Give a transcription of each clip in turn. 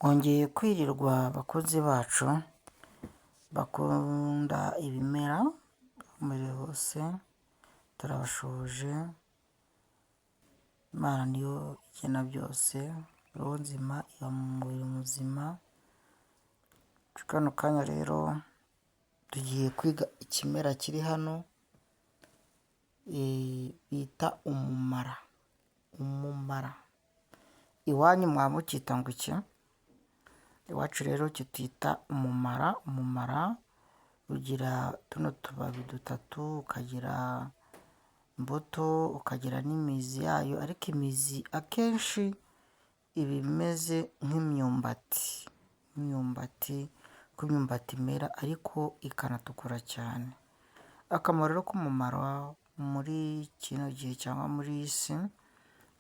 Mwongeye kwirirwa bakozi bacu bakunda ibimera muri hose, turabashoje. Imana niyo igena byose, roho nzima iba mu mubiri muzima. Kano kanya rero tugiye kwiga ikimera kiri hano bita umumara. Iwanyu mwamucyita ngo iki? Iwacu rero kitita umumara. Umumara ugira tuno tubabi dutatu, ukagira imbuto, ukagira n'imizi yayo, ariko imizi akenshi iba imeze nk'imyumbati. Uko imyumbati imera ariko ikanatukura cyane. Akamaro rero k'umumara muri kino gihe cyangwa muri iyi si,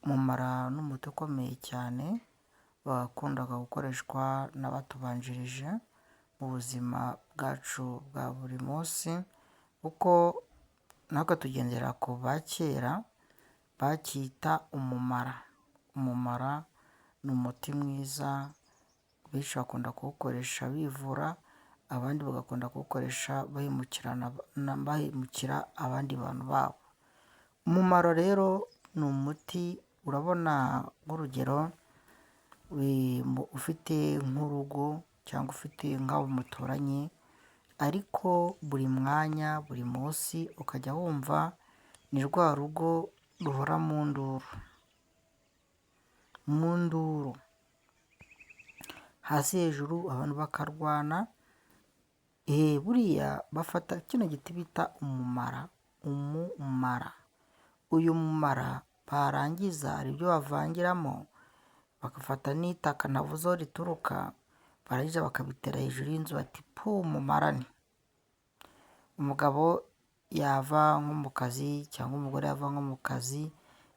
umumara ni umuti ukomeye cyane wakundaga gukoreshwa n'abatubanjirije mu buzima bwacu bwa buri munsi, kuko natwe tugendera ku ba kera bacyita umumara. Umumara ni umuti mwiza, benshi bakunda kuwukoresha bivura, abandi bagakunda kuwukoresha bahemukira abandi bantu babo. Umumaro rero ni umuti, urabona nk'urugero ufite nk'urugo cyangwa ufite nk'abo muturanye, ariko buri mwanya buri munsi ukajya wumva ni rwa rugo ruhora mu nduru, hasi hejuru abantu bakarwana. Buriya bafata kino giti bita umumara. Uyu mumara barangiza hari ibyo bavangiramo, bagafata n'itaka navuze aho rituruka, barangiza bakabitera hejuru y'inzu bati umumarane. Umugabo yava nko mu kazi cyangwa umugore yava nko mu kazi,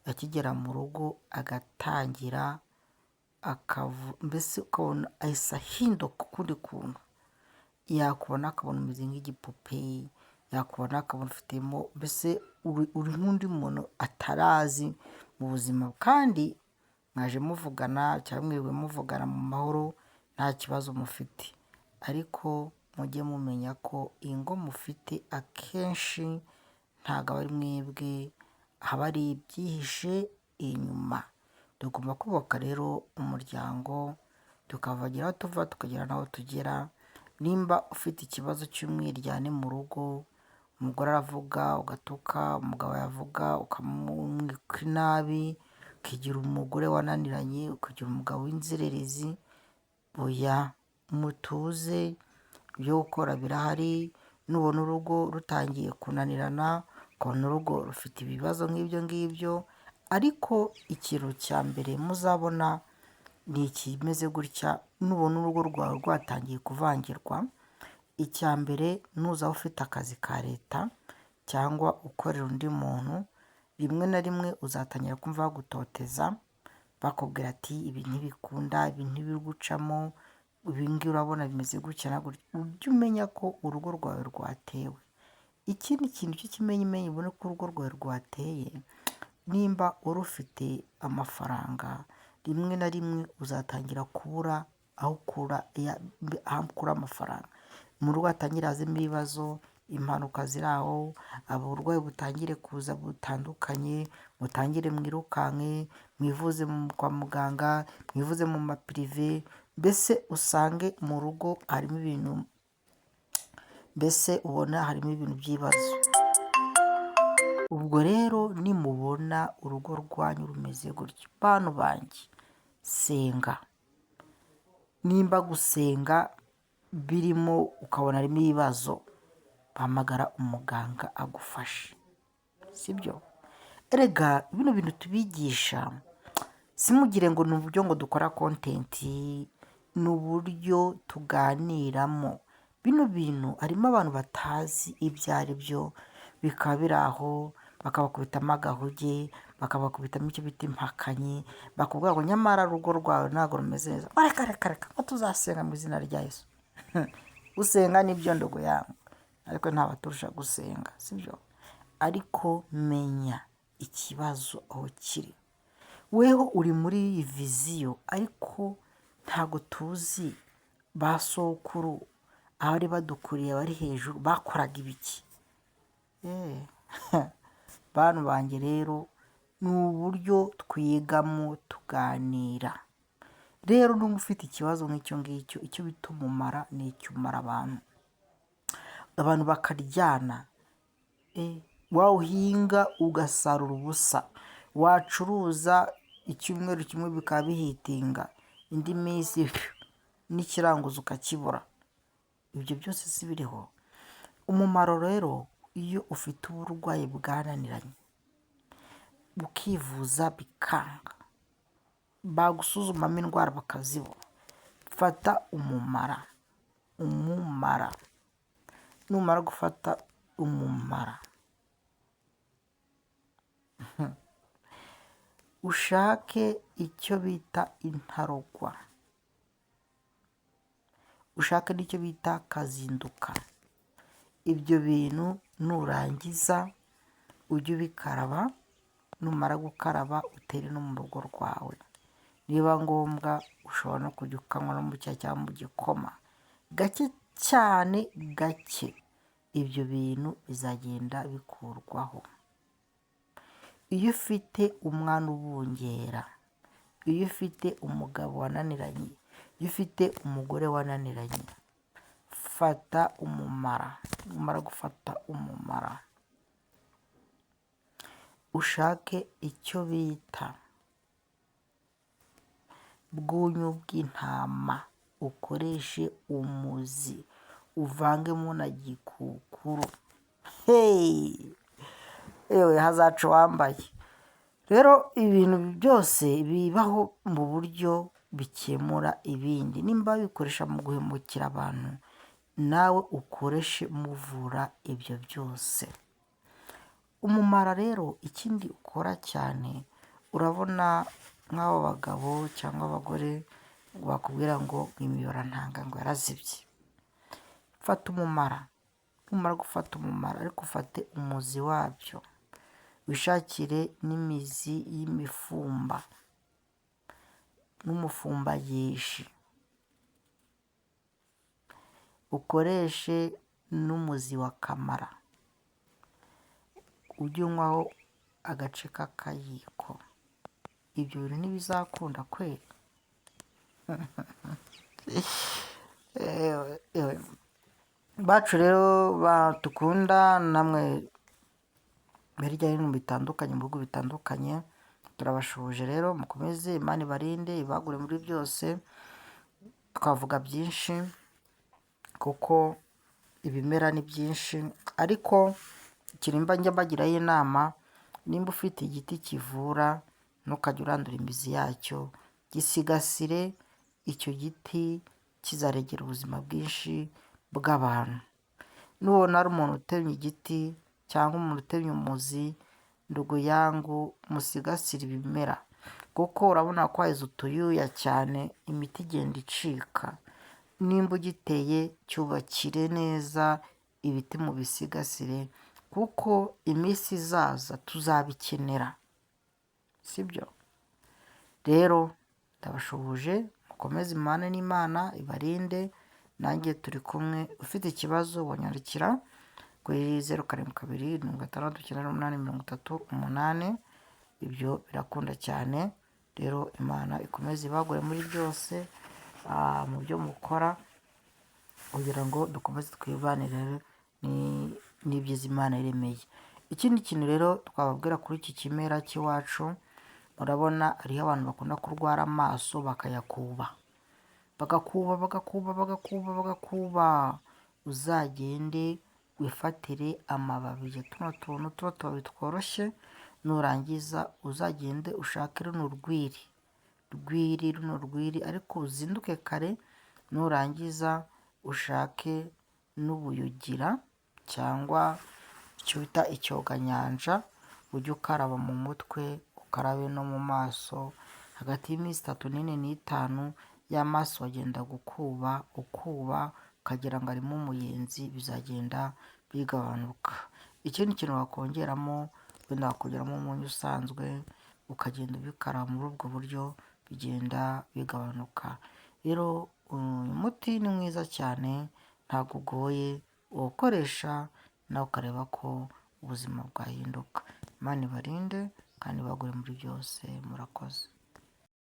akigera mu rugo agatangira mbese ukabona ahise ahinduka ukundi kuntu. Yakubona akabona umeze nk'igipupe, yakubona akabona ufitemo mbese uri nk'undi muntu atarazi mu buzima, kandi mwaje muvugana cyangwa mwiriwe muvugana mu mahoro nta kibazo mufite, ariko mujye mumenya ko ingo mufite akenshi ntabwo aba ari mwebwe, haba ari ibyihishe inyuma. Tugomba kubaka rero umuryango, tukavugira aho tuva tukagera n'aho tugera. Nimba ufite ikibazo cy'umwiryane mu rugo, umugore aravuga ugatuka, umugabo yavuga ukamwika inabi, ukigira umugore wananiranye, ukagira umugabo w'inzererezi, oya, mutuze, ibyo gukora birahari. Nubona urugo rutangiye kunanirana, ukabona urugo rufite ibibazo nk'ibyo ngibyo, ariko ikintu cya mbere muzabona ni ikimeze gutya. Nubona urugo rwawe rwatangiye kuvangirwa, icya mbere nuzaba ufite akazi ka leta cyangwa ukorera undi muntu, rimwe na rimwe uzatangira kumva bagutoteza, bakubwira ati ibi ntibikunda, ibi ntibigucamo, ibi ngibi urabona bimeze gutya na gutya. Ujye umenya ko urugo rwawe rwatewe. Ikindi kintu cy'ikimenyimenyi ubona ko urugo rwawe rwateye, nimba wari ufite amafaranga, rimwe na rimwe uzatangira kubura aho ukura amafaranga. Mu rugo hatangira hazamo ibibazo, impanuka ziri aho, uburwayi butangire kuza butandukanye, mutangire mwirukanke, mwivuze kwa muganga, mwivuze mu mapirive, mbese usange mu rugo harimo ibintu, mbese ubona harimo ibintu by'ibibazo. Ubwo rero nimubona urugo rwanyu rumeze gutyo, bantu banjye, senga. Nimba gusenga birimo ukabona harimo ibibazo, bahamagara umuganga agufashe, sibyo? Erega bino bintu tubigisha, simugire ngo ni uburyo ngo dukora kontenti, ni uburyo tuganiramo. Bino bintu harimo abantu batazi ibyo ari byo, bikaba biri aho, bakabakubitamo agahuge, bakabakubitamo icyo bita impakanyi, bakubwira ngo nyamara urugo rwawe ntabwo rumeze neza. Reka ngo tuzasenga mu izina rya Yesu. Gusenga nibyo ndogo yangu, ariko ntabaturusha gusenga, sibyo? Ariko menya ikibazo aho kiri. Weho uri muri iyi viziyo, ariko ntabwo tuzi ba sokuru abari badukuriye bari hejuru bakoraga ibiki. Bantu banjye rero ni uburyo twigamo tuganira. Rero niba ufite ikibazo nk'icyo ngicyo, icyo bita umumara ni icyo umara abantu bakaryana. Wawuhinga ugasarura ubusa, wacuruza icyumweru kimwe bikaba bihitinga, indi minsi n'ikiranguzo ukakibura. Ibyo byose si biriho. Umumaro rero iyo ufite uburwayi bwananiranye bukivuza bikanga, bagusuzumamo indwara bakazibura, fata umumara. Numara gufata umumara ushake icyo bita intarogwa, ushake n'icyo bita kazinduka. Ibyo bintu nurangiza ujye ubikaraba, numara gukaraba utere no mu rugo rwawe. Niba ngombwa ushobora no kujya ukanywa no mu cyayi cyangwa mu gikoma gake cyane gake. Ibyo bintu bizagenda bikurwaho. Iyo ufite umwana ubungera, iyo ufite umugabo wananiranye, iyo ufite umugore wananiranye, fata umumara. Numara gufata umumara ushake icyo bita bwunyu bw'intama, ukoreshe umuzi uvangemo na gikukuru. Yewe hazaca uwambaye. Rero ibintu byose bibaho mu buryo bikemura ibindi. Nimba bikoresha mu guhemukira abantu, nawe ukoreshe muvura ibyo byose. Umumara rero ikindi ukora cyane, urabona nk'abo bagabo cyangwa abagore bakubwira ngo imiyoborantanga ngo yarazibye. Fata umumara. Numara gufata umumara ariko ufate umuzi wabyo, wishakire n'imizi y'imifumba n'umufumbayishi, ukoreshe n'umuzi wa kamara, ujye unywaho agace k'akayiko. Ibyo bintu ntibizakunda kwera. Bacu rero batukunda, namwe hirya no hino bitandukanye, mu bihugu bitandukanye, turabashuhuje. Rero mukomeze, Imana ibarinde, ibagure muri byose. Twavuga byinshi kuko ibimera ni byinshi, ariko ikintu njya mbagiraho inama, nimba ufite igiti kivura ntukajye urandura imizi yacyo, gisigasire. Icyo giti kizaregera ubuzima bwinshi bw'abantu. Nubona ari umuntu utemye igiti cyangwa umuntu utemye umuzi, ndugu yangu musigasire ibimera, kuko urabona ko haheze utuyuya cyane, imiti igenda icika. Nimba ugiteye cyubakire neza, ibiti mubisigasire, kuko iminsi izaza tuzabikenera, sibyo? Rero ndabashuhuje, mukomeze, Imana n'Imana ibarinde, nanjye turi kumwe. Ufite ikibazo wanyandikira kuri 0722 ibyo birakunda cyane. Rero Imana ikomeze ibagure muri byose, mu byo mukora, kugira ngo dukomeze twibanire n'ibyiza Imana iremeye. Ikindi kintu rero twababwira kuri iki kimera cy'iwacu, murabona hariho abantu bakunda kurwara amaso bakayakuba, bagakuba. Uzagende wifatire amababi ya tuno tubabi tworoshye, nurangiza uzagende ushake runo rwiri, ariko uzinduke kare. Nurangiza ushake n'ubuyugira cyangwa icyo bita icyoganyanja, ujye ukaraba mu mutwe, ukarabe no mu maso. Hagati y'iminsi 3 n'ine n'5 y'amaso wagenda ukuba ukagira ngo arimo umuyenzi, bizagenda bigabanuka. Ikindi kintu wakongeramo, wenda wakongeramo umunyu usanzwe, ukagenda ubikaraba muri ubwo buryo, bigenda bigabanuka. Rero uyu muti ni mwiza cyane, ntabwo ugoye, uwukoresha nawe ukareba ko ubuzima bwahinduka. Imana ibarinde kandi ibagure muri byose, murakoze.